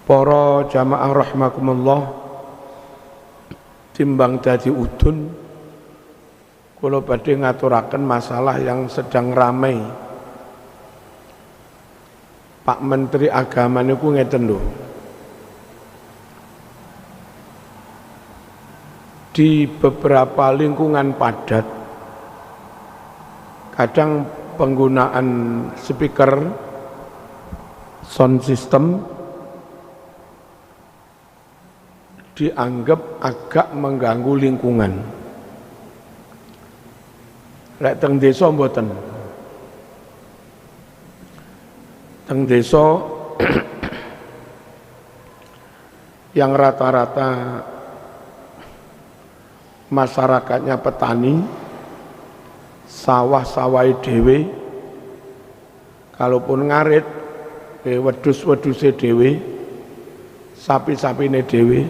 Para jamaah rahimakumullah, timbang dadi udun kula badhe ngaturaken masalah yang sedang ramai. Pak Menteri Agama niku ngeten lho. Di beberapa lingkungan padat kadang penggunaan speaker sound system dianggap agak mengganggu lingkungan. Lek teng desa mboten. Teng desa yang rata-rata masyarakatnya petani, sawah-sawai dhewe, kalaupun ngarit, wedhus-wedhuse dhewe, sapi-sapine dhewe,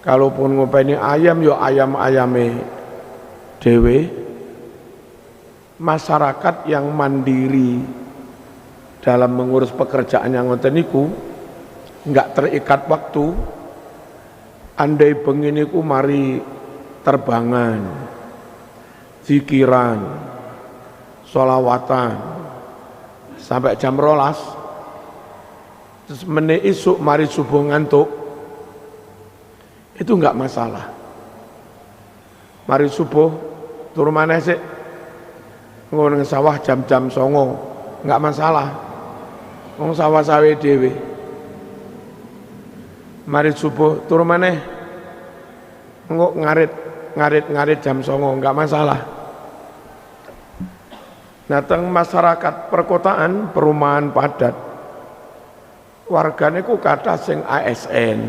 kalaupun ngopeni ayam yo ayam-ayame dhewe. Masyarakat yang mandiri dalam mengurus pekerjaan yang ngoten niku enggak terikat waktu. Andai bengi niku mari terbangan, zikiran, sholawatan sampai jam 12, terus meneh isuk mari subuh ngantuk, itu enggak masalah. Mari subuh turu maneh sik ngono sawah jam-jam 09.00 enggak masalah. Wong sawah-sawe dhewe. Mari subuh turu maneh engko ngarit jam 09.00 enggak masalah. Nah, teng masyarakat perkotaan, perumahan padat, wargane ku kathah sing ASN,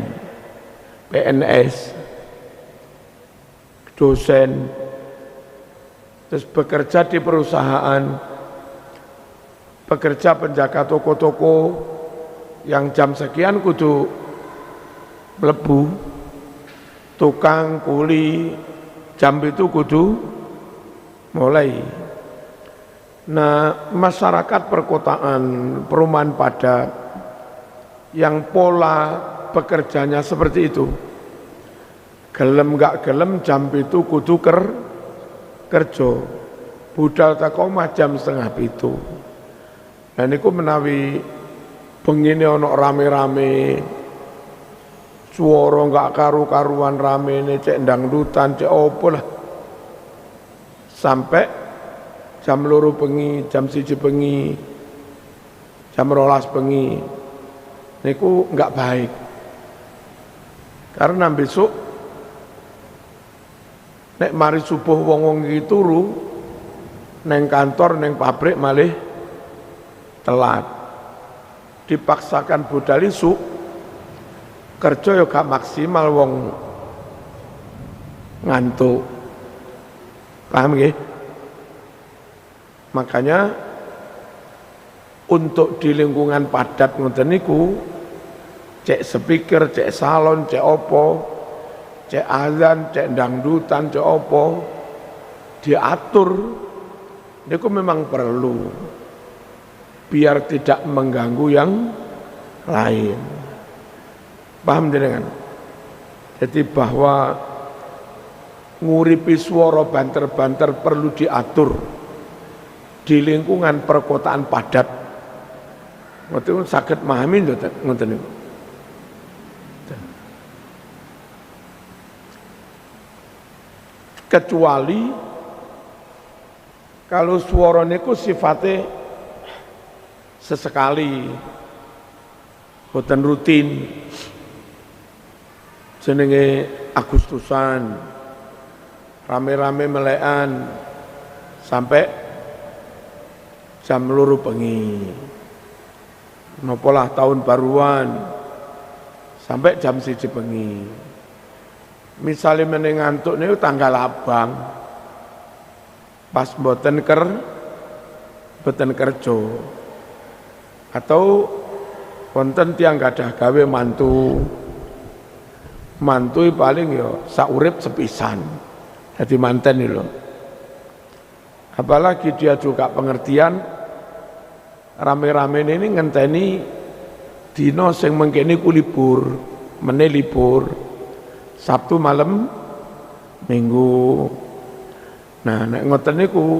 PNS, dosen, terus bekerja di perusahaan, pekerja penjaga toko-toko yang jam sekian kudu mlebu, tukang kuli jam itu kudu mulai. Nah, masyarakat perkotaan, perumahan padat yang pola bekerjanya seperti itu, gelem gak gelem jam itu kudu kerja, budal tak omah jam 6:30. Dan niku menawi bengine ana rame-rame, swara gak karu-karuan ramene, cek dangdutan, cek opo lah, sampai jam 2 bengi, jam 1 bengi, jam 12 bengi, niku enggak baik. Karena besok nek mari subuh wong-wong iki turu neng kantor, neng pabrik malih telat. Dipaksakan budal isuk, kerja yo gak maksimal wong ngantuk. Paham nggih? Makanya untuk di lingkungan padat ngoten niku, cek speaker, cek salon, cek opo, cek azan, cek dangdutan, cek opo, diatur, niku memang perlu biar tidak mengganggu yang lain. Paham jenengan? Jadi bahwa nguripi swara banter-banter perlu diatur di lingkungan perkotaan padat. Ngoten saged memahami ngoten niku. Kecuali kalau swara niku sifatnya sesekali, boten rutin, jenenge Agustusan, rame-rame melekan sampai jam 2 bengi, nopolah tahun baruan sampai jam 1 bengi. Misalnya meneng ngantuk niku tanggal abang, pas boten kerja, atau wonten tiyang gadah gawe mantu paling ya saurip sepisan, jadi manten itu. Apalagi dia juga pengertian, rame-rame ini ngenteni dina sing mengkene ku libur, meneh libur. Sabtu malam Minggu. Nah, nek ngoten niku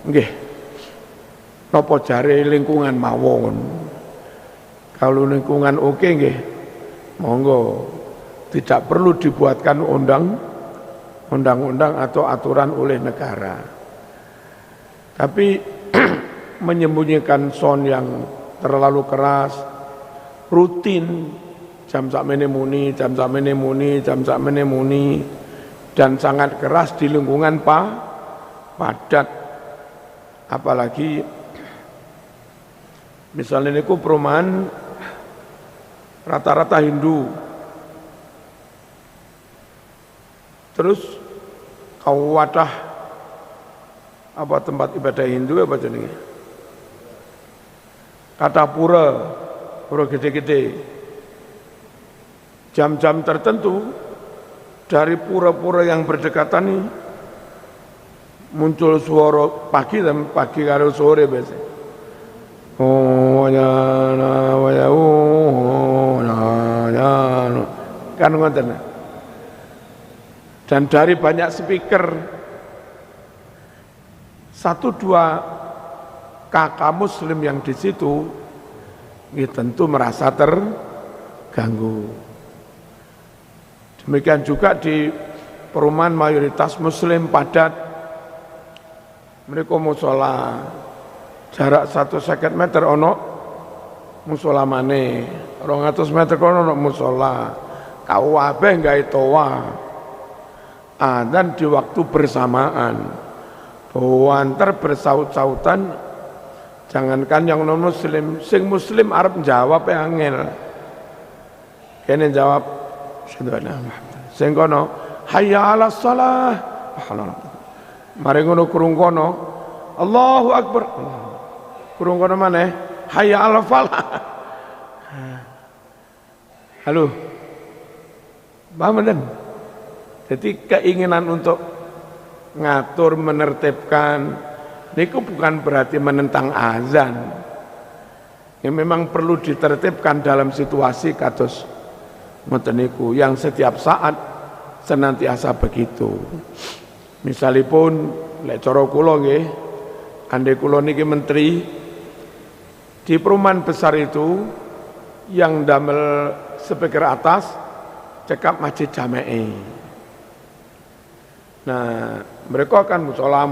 nggih napa jare lingkungan mawon. Kalau lingkungan oke nggih, monggo. Tidak perlu dibuatkan undang-undang atau aturan oleh negara. Tapi menyembunyikan sound yang terlalu keras, rutin, jam sakmene muni, dan sangat keras di lingkungan padat. Apalagi misalnya niku perumahan rata-rata Hindu. Terus kau wadah apa tempat ibadah Hindu apa jenenge? Kata pura gede-gede. Jam-jam tertentu dari pura-pura yang berdekatan ini muncul suara pagi dan pagi karo sore biasa. Oh ya kan ngoten. Dan dari banyak speaker 1-2 kakak muslim yang di situ ini tentu merasa terganggu. Demikian juga di perumahan mayoritas muslim padat, mereka musola jarak 150 meter ono musola maneh, 200 meter kono ono musola, kabeh gawe toa. Dan di waktu bersamaan banter bersaut-sautan, jangankan yang non muslim, sing muslim arep jawab angel. Kene jawab sing kono hayya 'alas shalah. Mari ngono kurung kono Allahu akbar. Kurung kono maneh hayya 'alal falah. Halo. Paham den? Jadi keinginan untuk ngatur, menertibkan, niku bukan berarti menentang azan. Yang memang perlu ditertibkan dalam situasi kados ngoten niku yang setiap saat senantiasa begitu. Misalipun lek cara kula nggih, andai kula niki menteri di perumahan besar itu yang damel speaker atas cekap masjid Jami'i. Nah, mereka akan musola.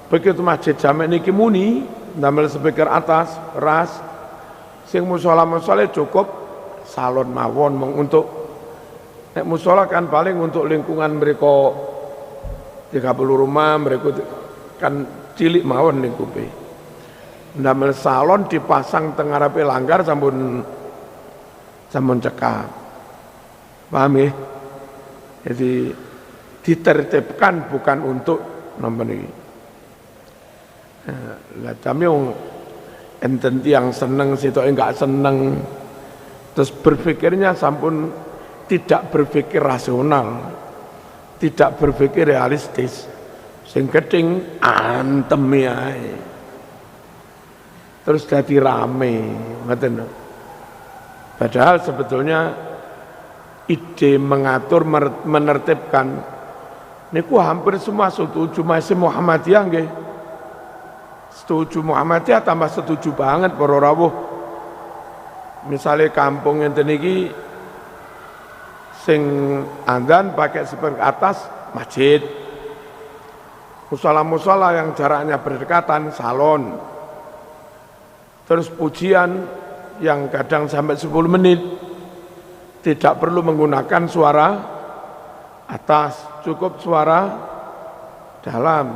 Begitu masjid Jami' niki muni, damel speaker atas, ras, sing musola cukup salon mawon untuk nek musola kan paling untuk lingkungan mereka 30 rumah, mereka kan cilik mawon lingkupe. Damel salon dipasang teng ngarepe langgar sampun cekap. Paham ya? Jadi ditertibkan bukan untuk nomor ini. Lah kami enten yang seneng situ enggak seneng, terus berpikirnya sampun tidak berpikir rasional, tidak berpikir realistis, sing geding antem ae. Terus jadi rame, ngoten. Padahal sebetulnya ide mengatur, menertibkan niku hampir semua setuju. Masih Muhammadiyah nggih setuju, Muhammadiyah tambah setuju banget para rawuh. Misalnya kampung enten iki sing adzan pakai speaker atas masjid, musola yang jaraknya berdekatan salon, terus pujian yang kadang sampai 10 menit tidak perlu menggunakan suara atas, cukup suara dalam.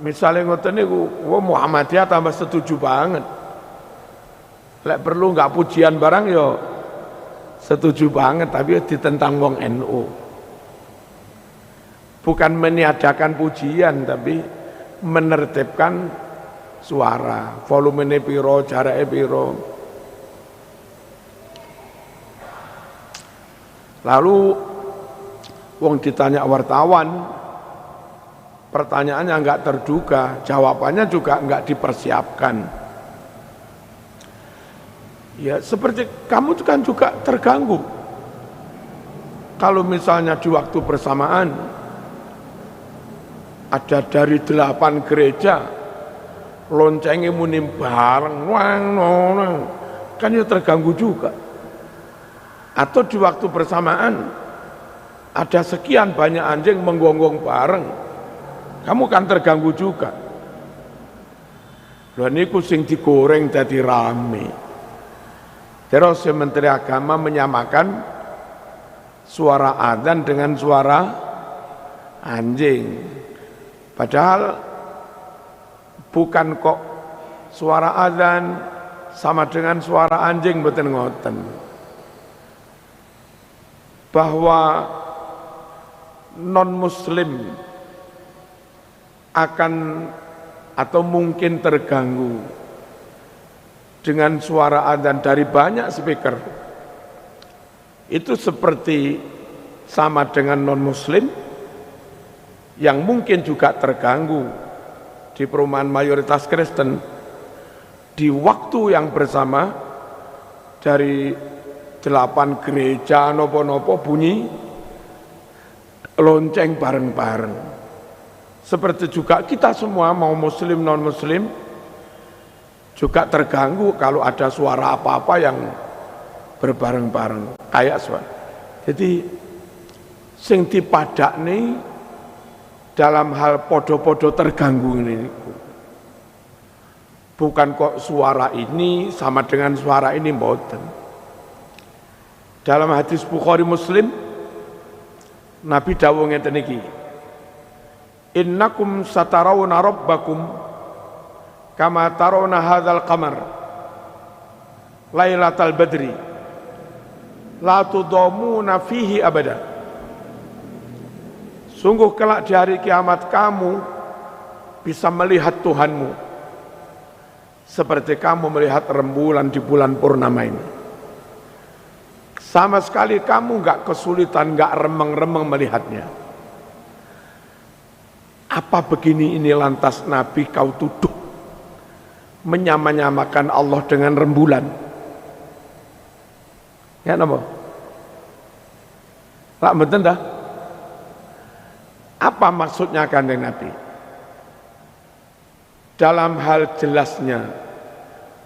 Misalnya ngoten niku, Muhammadiyah tambah setuju banget. Lek perlu enggak pujian barang yo setuju banget, tapi ditentang wong NU. Bukan meniadakan pujian, tapi menertibkan suara, volumenya piro, jaraknya piro. Lalu wong ditanya wartawan, pertanyaannya enggak terduga, jawabannya juga enggak dipersiapkan. Ya seperti kamu kan juga terganggu. Kalau misalnya di waktu bersamaan ada dari 8 gereja loncengnya munim bareng, kan ya terganggu juga. Atau di waktu bersamaan ada sekian banyak anjing menggonggong bareng, kamu kan terganggu juga. Lha niku sing digoreng dadi rame. Terus Menteri Agama menyamakan suara adzan dengan suara anjing. Padahal bukan kok suara adzan sama dengan suara anjing, mboten ngoten. Bahwa non-muslim akan atau mungkin terganggu dengan suara adzan dari banyak speaker, itu seperti sama dengan non-muslim yang mungkin juga terganggu di perumahan mayoritas Kristen di waktu yang bersama dari 8 gereja nopo-nopo bunyi lonceng bareng-bareng. Seperti juga kita semua mau muslim non-muslim juga terganggu kalau ada suara apa-apa yang berbareng-bareng kayak suara. Jadi sing dipadakne dalam hal podo-podo terganggu ini bukan kok suara ini sama dengan suara ini, mboten. Dalam hadis Bukhari Muslim Nabi dawuh ngeten iki, innakum satarawna rabbakum kama tarawna hadzal qamar lailatal badri la tudamuna fihi abada. Sungguh kelak di hari kiamat kamu bisa melihat Tuhanmu seperti kamu melihat rembulan di bulan purnama ini. Sama sekali kamu enggak kesulitan, enggak remeng-remeng melihatnya. Apa begini ini lantas Nabi kau tuduh menyamakan Allah dengan rembulan? Ya napa? Lak mboten dah. Apa maksudnya Kanjeng Nabi? Dalam hal jelasnya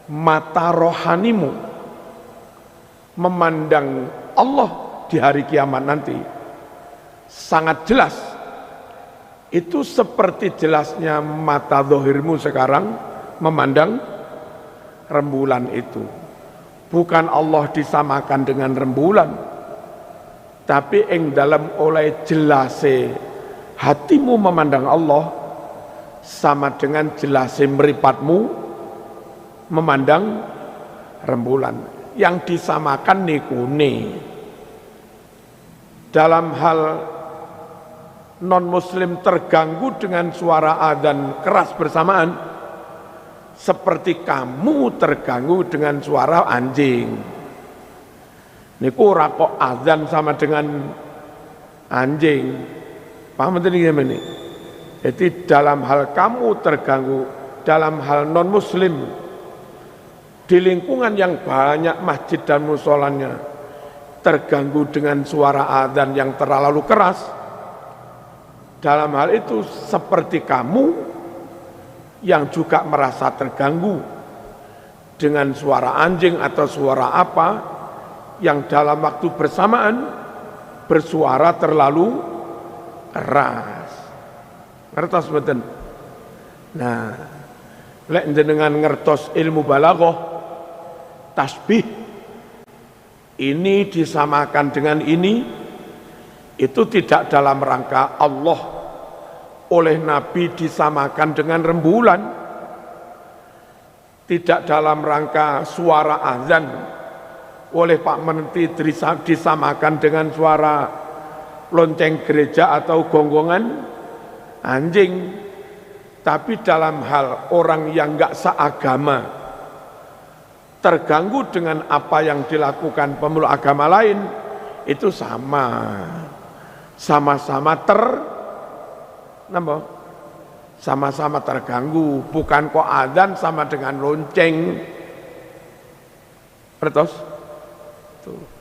mata rohanimu memandang Allah di hari kiamat nanti sangat jelas. Itu seperti jelasnya mata zahirmu sekarang memandang rembulan itu. Bukan Allah disamakan dengan rembulan, tapi ing dalam oleh jelase hatimu memandang Allah sama dengan jelase mripatmu memandang rembulan. Yang disamakan nikune. Dalam hal non-muslim terganggu dengan suara adzan keras bersamaan, seperti kamu terganggu dengan suara anjing. Niku ora kok adzan sama dengan anjing. Paham ini? Jadi dalam hal kamu terganggu, dalam hal non-muslim di lingkungan yang banyak masjid dan musolanya terganggu dengan suara adzan yang terlalu keras, dalam hal itu seperti kamu yang juga merasa terganggu dengan suara anjing atau suara apa yang dalam waktu bersamaan bersuara terlalu keras. Ngertos mboten? Nah, lek jenengan ngertos ilmu balaghah, tasbih ini disamakan dengan ini, itu tidak dalam rangka Allah oleh Nabi disamakan dengan rembulan, tidak dalam rangka suara azan oleh Pak Menteri disamakan dengan suara lonceng gereja atau gonggongan anjing, tapi dalam hal orang yang enggak seagama terganggu dengan apa yang dilakukan pemeluk agama lain, itu sama-sama sama-sama terganggu. Bukan kok adzan sama dengan lonceng. Pertos? Tuh.